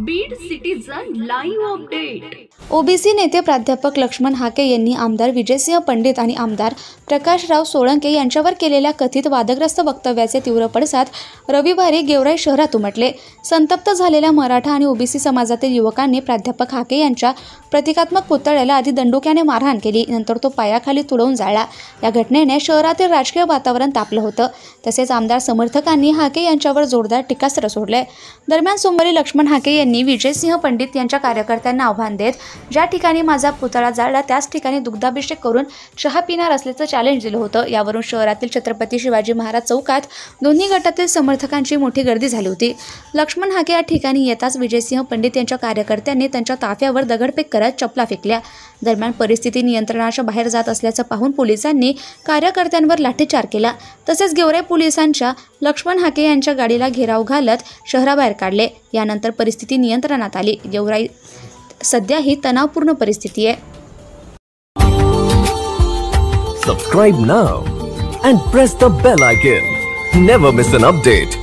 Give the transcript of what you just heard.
Beed citizen live update. OBC नेते प्राध्यापक लक्ष्मण हाके यांनी आमदार विजयसिंह पंडित आणि आमदार प्रकाशराव सोळंके यांच्यावर केलेल्या कथित वादग्रस्त वक्तव्याचे तीव्र पडसाद रविवारी गेवराई शहरात उमटले। संतप्त झालेल्या मराठा आणि ओबीसी समाजातील युवकांनी प्राध्यापक हाके यांच्या प्रतिकात्मक पुतळ्याला आधी दंडुक्याने मारहाण केली, नंतर तो पायाखाली तुडवून जाळला। या घटनेने शहरातील राजकीय वातावरण तापलं होतं। तसेच आमदार समर्थकांनी हाके यांच्यावर जोरदार टीकास्त्र सोडले। दरम्यान सोमवारी लक्ष्मण हाके यांनी विजयसिंह पंडित यांच्या कार्यकर्त्यांना आव्हान देत ज्या ठिकाणी माझा पुतळा जाळला त्याच ठिकाणी दुग्धाभिषेक करून चहा पिणार असल्याचं चॅलेंज दिलं होतं। यावरून शहरातील छत्रपती शिवाजी महाराज चौकात दोन्ही गटातील समर्थकांची मोठी गर्दी झाली होती। लक्ष्मण हाके या ठिकाणी येताच विजयसिंह पंडित यांच्या कार्यकर्त्यांनी त्यांच्या ताफ्यावर दगडफेक करत चपला फेकल्या। दरम्यान परिस्थिती नियंत्रणाच्या बाहेर जात असल्याचं पाहून पोलिसांनी कार्यकर्त्यांवर लाठीचार केला। तसेच गेवराई पोलिसांच्या लक्ष्मण हाके यांच्या गाडीला घेराव घालत शहराबाहेर काढले। यानंतर परिस्थिती नियंत्रणात आली। गेवराई सध्या ही तणावपूर्ण परिस्थिती आहे। Subscribe now and press the bell icon. Never miss an update.